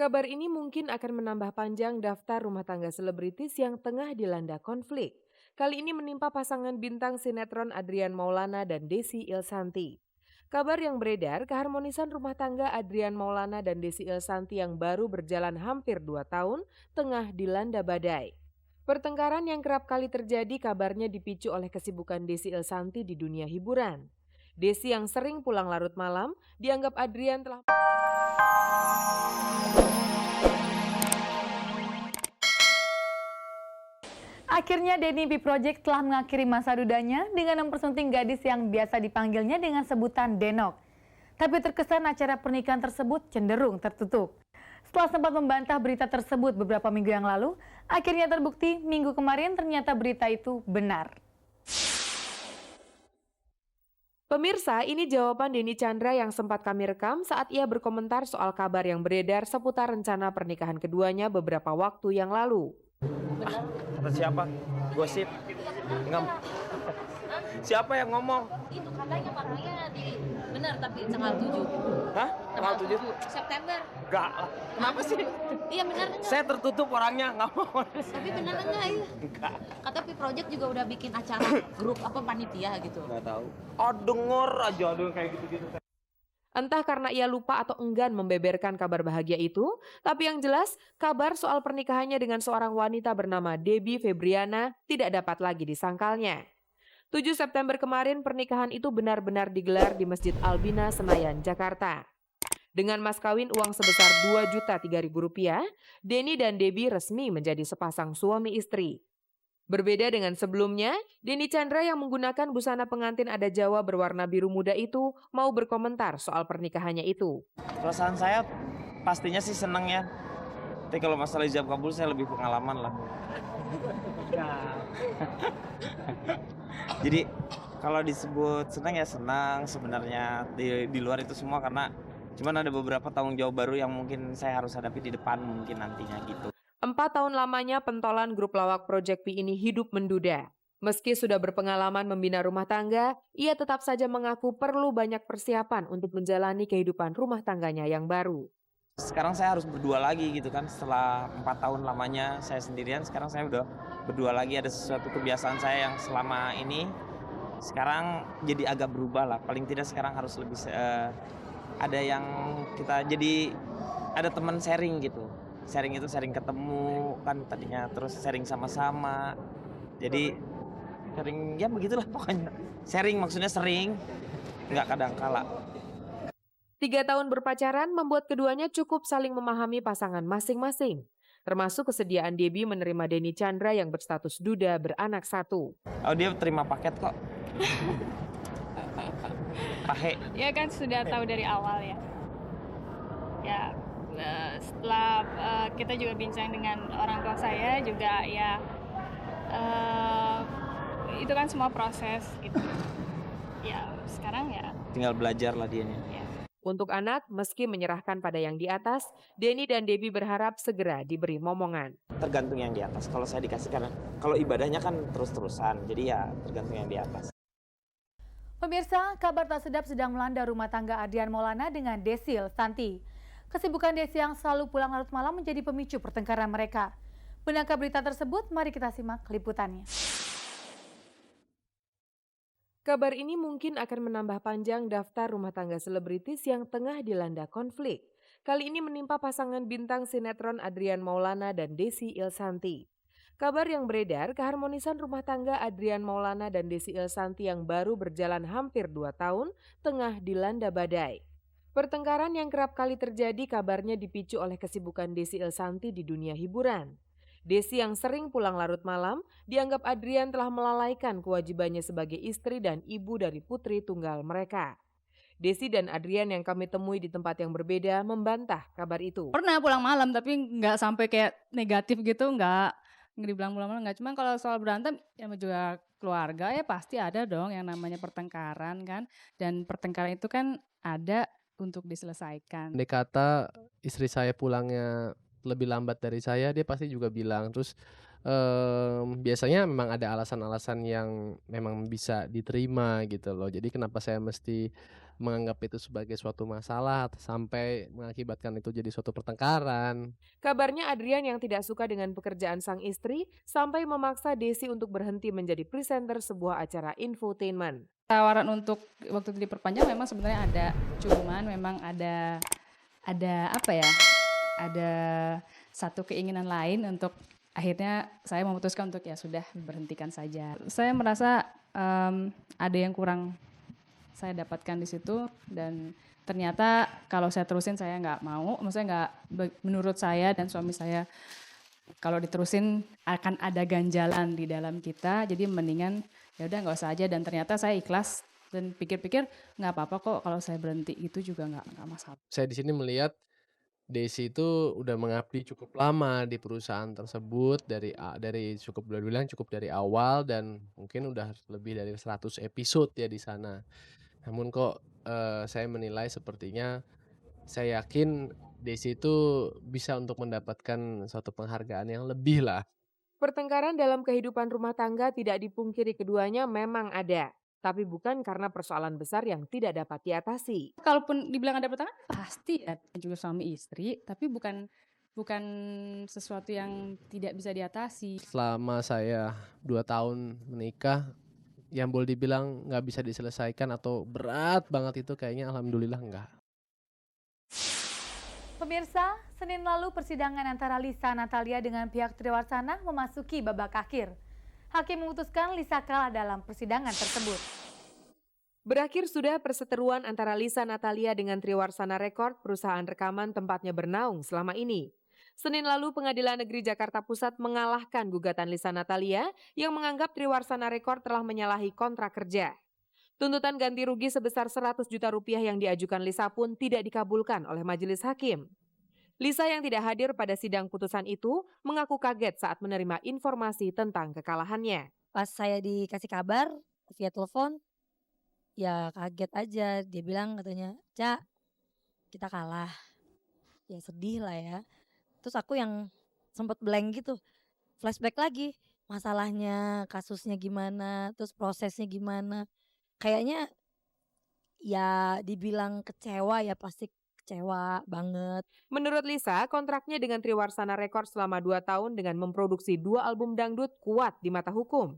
Kabar ini mungkin akan menambah panjang daftar rumah tangga selebritis yang tengah dilanda konflik. Kali ini menimpa pasangan bintang sinetron Adrian Maulana dan Desi Ilsanti. Kabar yang beredar, keharmonisan rumah tangga Adrian Maulana dan Desi Ilsanti yang baru berjalan hampir 2 tahun tengah dilanda badai. Pertengkaran yang kerap kali terjadi kabarnya dipicu oleh kesibukan Desi Ilsanti di dunia hiburan. Desi yang sering pulang larut malam dianggap Adrian telah Akhirnya Denny B Project telah mengakhiri masa dudanya dengan mempersunting gadis yang biasa dipanggilnya dengan sebutan Denok. Tapi terkesan acara pernikahan tersebut cenderung tertutup. Setelah sempat membantah berita tersebut beberapa minggu yang lalu, akhirnya terbukti minggu kemarin ternyata berita itu benar. Pemirsa, ini jawaban Denny Chandra yang sempat kami rekam saat ia berkomentar soal kabar yang beredar seputar rencana pernikahan keduanya beberapa waktu yang lalu. Kata siapa? Gosip. Ngam. Siapa yang ngomong? Itu katanya orangnya benar tapi tanggal 7. Hah? Tanggal 7? September. Enggak lah. Kenapa sih? Iya benar enggak? Saya tertutup orangnya, nggak mau. Tapi benar enggak ya? Enggak. Kata Pi Project juga udah bikin acara grup apa panitia gitu. Nggak tahu. Oh, denger aja ada kayak gitu-gitu. Entah karena ia lupa atau enggan membeberkan kabar bahagia itu, tapi yang jelas kabar soal pernikahannya dengan seorang wanita bernama Debbie Febriana tidak dapat lagi disangkalnya. 7 September kemarin pernikahan itu benar-benar digelar di Masjid Albina, Senayan, Jakarta. Dengan mas kawin uang sebesar Rp2.300.000, Denny dan Debbie resmi menjadi sepasang suami istri. Berbeda dengan sebelumnya, Denny Chandra yang menggunakan busana pengantin adat Jawa berwarna biru muda itu mau berkomentar soal pernikahannya itu. Perasaan saya pastinya sih seneng ya. Tapi kalau masalah ijab kabul saya lebih pengalaman lah. Jadi kalau disebut senang ya senang sebenarnya di luar itu semua karena cuman ada beberapa tanggung jawab baru yang mungkin saya harus hadapi di depan mungkin nantinya gitu. 4 tahun lamanya pentolan grup lawak Project P ini hidup menduda. Meski sudah berpengalaman membina rumah tangga, ia tetap saja mengaku perlu banyak persiapan untuk menjalani kehidupan rumah tangganya yang baru. Sekarang saya harus berdua lagi gitu kan, setelah 4 tahun lamanya saya sendirian, sekarang saya udah berdua lagi, ada sesuatu kebiasaan saya yang selama ini sekarang jadi agak berubah lah. Paling tidak sekarang harus lebih ada yang kita jadi ada teman sharing gitu. Sharing itu sharing ketemu kan tadinya, terus sharing sama-sama. Jadi sharing ya begitulah pokoknya. Sharing maksudnya sering, nggak kadang kala. 3 tahun berpacaran membuat keduanya cukup saling memahami pasangan masing-masing. Termasuk kesediaan Debbie menerima Denny Chandra yang berstatus duda beranak 1. Oh dia terima paket kok. Pahe. Ya kan sudah tahu dari awal ya. Ya setelah kita juga bincang dengan orang tua saya juga ya itu kan semua proses gitu. Ya sekarang ya. Tinggal belajar lah dianya. Ya. Untuk anak, meski menyerahkan pada yang di atas, Denny dan Debbie berharap segera diberi momongan. Tergantung yang di atas. Kalau saya dikasih karena kalau ibadahnya kan terus-terusan, jadi ya tergantung yang di atas. Pemirsa, kabar tak sedap sedang melanda rumah tangga Adrian Maulana dengan Desi Ilsanti. Kesibukan Desi yang selalu pulang larut malam menjadi pemicu pertengkaran mereka. Menangkap berita tersebut, mari kita simak liputannya. Kabar ini mungkin akan menambah panjang daftar rumah tangga selebritis yang tengah dilanda konflik. Kali ini menimpa pasangan bintang sinetron Adrian Maulana dan Desi Ilsanti. Kabar yang beredar, keharmonisan rumah tangga Adrian Maulana dan Desi Ilsanti yang baru berjalan hampir 2 tahun tengah dilanda badai. Pertengkaran yang kerap kali terjadi kabarnya dipicu oleh kesibukan Desi Ilsanti di dunia hiburan. Desi yang sering pulang larut malam dianggap Adrian telah melalaikan kewajibannya sebagai istri dan ibu dari putri tunggal mereka. Desi dan Adrian yang kami temui di tempat yang berbeda membantah kabar itu. Pernah pulang malam tapi nggak sampai kayak negatif gitu, nggak dibilang pulang malam nggak. Cuman kalau soal berantem ya juga keluarga ya pasti ada dong yang namanya pertengkaran kan. Dan pertengkaran itu kan ada untuk diselesaikan. Andai kata istri saya pulangnya lebih lambat dari saya, dia pasti juga bilang. Terus biasanya memang ada alasan-alasan yang memang bisa diterima gitu loh. Jadi kenapa saya mesti menganggap itu sebagai suatu masalah sampai mengakibatkan itu jadi suatu pertengkaran. Kabarnya Adrian yang tidak suka dengan pekerjaan sang istri sampai memaksa Desi untuk berhenti menjadi presenter sebuah acara infotainment. Tawaran untuk waktu itu diperpanjang memang sebenarnya ada, cuman memang ada apa ya, ada satu keinginan lain untuk akhirnya saya memutuskan untuk ya sudah berhentikan saja. Saya merasa ada yang kurang saya dapatkan di situ dan ternyata kalau saya terusin saya nggak mau, maksudnya menurut saya dan suami saya kalau diterusin akan ada ganjalan di dalam kita, jadi mendingan ya udah nggak usah aja dan ternyata saya ikhlas dan pikir-pikir nggak apa-apa kok kalau saya berhenti itu juga nggak masalah. Saya di sini melihat Desi itu udah mengabdi cukup lama di perusahaan tersebut dari cukup boleh bilang cukup dari awal dan mungkin udah lebih dari 100 episode ya di sana. Namun kok, saya menilai sepertinya saya yakin Desi itu bisa untuk mendapatkan suatu penghargaan yang lebih lah. Pertengkaran dalam kehidupan rumah tangga tidak dipungkiri keduanya memang ada, tapi bukan karena persoalan besar yang tidak dapat diatasi. Kalaupun dibilang ada pertengkaran pasti ada juga suami istri, tapi bukan sesuatu yang tidak bisa diatasi. Selama saya 2 tahun menikah, yang boleh dibilang nggak bisa diselesaikan atau berat banget itu kayaknya alhamdulillah enggak. Pemirsa, Senin lalu persidangan antara Lisa Natalia dengan pihak Triwarsana memasuki babak akhir. Hakim memutuskan Lisa kalah dalam persidangan tersebut. Berakhir sudah perseteruan antara Lisa Natalia dengan Triwarsana Record, perusahaan rekaman tempatnya bernaung selama ini. Senin lalu Pengadilan Negeri Jakarta Pusat mengalahkan gugatan Lisa Natalia yang menganggap Triwarsana Record telah menyalahi kontrak kerja. Tuntutan ganti rugi sebesar 100 juta rupiah yang diajukan Lisa pun tidak dikabulkan oleh majelis hakim. Lisa yang tidak hadir pada sidang putusan itu mengaku kaget saat menerima informasi tentang kekalahannya. Pas saya dikasih kabar via telepon, ya kaget aja. Dia bilang katanya, "Ca, kita kalah." Ya sedih lah ya. Terus aku yang sempat blank gitu, flashback lagi. Masalahnya, kasusnya gimana, terus prosesnya gimana. Kayaknya ya dibilang kecewa ya pasti kecewa banget. Menurut Lisa, kontraknya dengan Triwarsana Record selama 2 tahun dengan memproduksi 2 album dangdut kuat di mata hukum.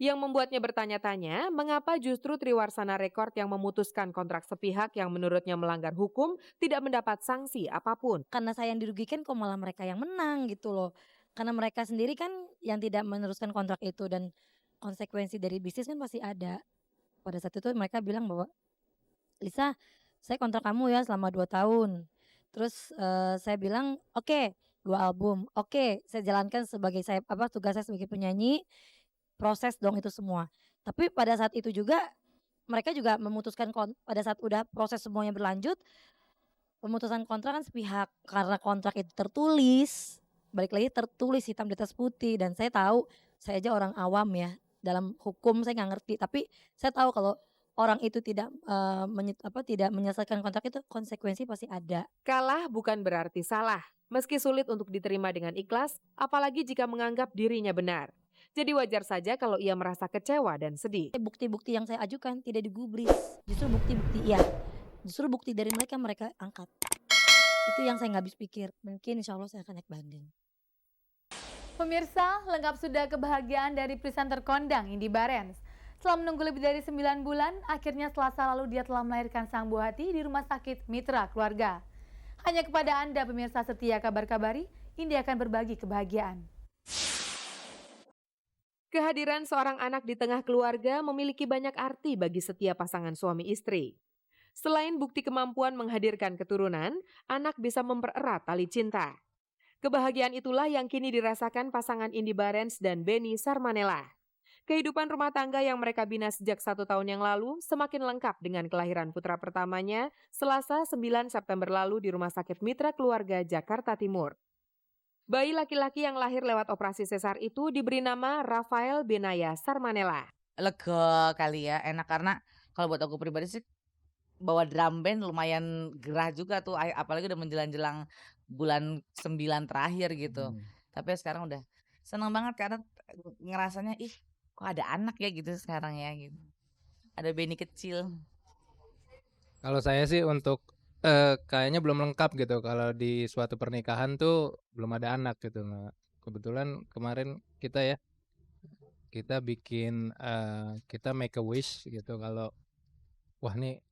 Yang membuatnya bertanya-tanya, mengapa justru Triwarsana Record yang memutuskan kontrak sepihak yang menurutnya melanggar hukum tidak mendapat sanksi apapun. Karena saya yang dirugikan kok malah mereka yang menang gitu loh. Karena mereka sendiri kan yang tidak meneruskan kontrak itu dan konsekuensi dari bisnis kan pasti ada. Pada saat itu mereka bilang bahwa, "Lisa, saya kontrak kamu ya selama 2 tahun." Terus saya bilang, "Oke, 2 album. Oke, saya jalankan sebagai tugas saya sebagai penyanyi, proses dong itu semua." Tapi pada saat itu juga mereka juga memutuskan pada saat udah proses semuanya berlanjut, pemutusan kontrak kan sepihak karena kontrak itu tertulis, balik lagi tertulis hitam di atas putih dan saya tahu, saya aja orang awam ya, dalam hukum saya nggak ngerti, tapi saya tahu kalau orang itu tidak tidak menyelesaikan kontrak itu konsekuensi pasti ada. Kalah bukan berarti salah, meski sulit untuk diterima dengan ikhlas, apalagi jika menganggap dirinya benar. Jadi wajar saja kalau ia merasa kecewa dan sedih. Bukti-bukti yang saya ajukan tidak digubris, justru bukti dari mereka angkat. Itu yang saya nggak habis pikir, mungkin insya Allah saya akan naik banding. Pemirsa, lengkap sudah kebahagiaan dari presenter kondang Indy Barens. Setelah menunggu lebih dari 9 bulan, akhirnya Selasa lalu dia telah melahirkan sang buah hati di Rumah Sakit Mitra Keluarga. Hanya kepada Anda pemirsa setia Kabar-Kabari, Indy akan berbagi kebahagiaan. Kehadiran seorang anak di tengah keluarga memiliki banyak arti bagi setiap pasangan suami istri. Selain bukti kemampuan menghadirkan keturunan, anak bisa mempererat tali cinta. Kebahagiaan itulah yang kini dirasakan pasangan Indy Barens dan Benny Sarmanella. Kehidupan rumah tangga yang mereka bina sejak 1 tahun yang lalu semakin lengkap dengan kelahiran putra pertamanya Selasa 9 September lalu di Rumah Sakit Mitra Keluarga Jakarta Timur. Bayi laki-laki yang lahir lewat operasi sesar itu diberi nama Rafael Benaya Sarmanella. Lega kali ya, enak karena kalau buat aku pribadi sih bawa drum band lumayan gerah juga tuh, apalagi udah menjelang-jelang bulan 9 terakhir gitu. Tapi sekarang udah seneng banget karena ngerasanya ih kok ada anak ya gitu sekarang ya gitu. Ada Benny kecil. Kalau saya sih untuk kayaknya belum lengkap gitu kalau di suatu pernikahan tuh belum ada anak gitu. Nah, kebetulan kemarin kita bikin kita make a wish gitu kalau wah nih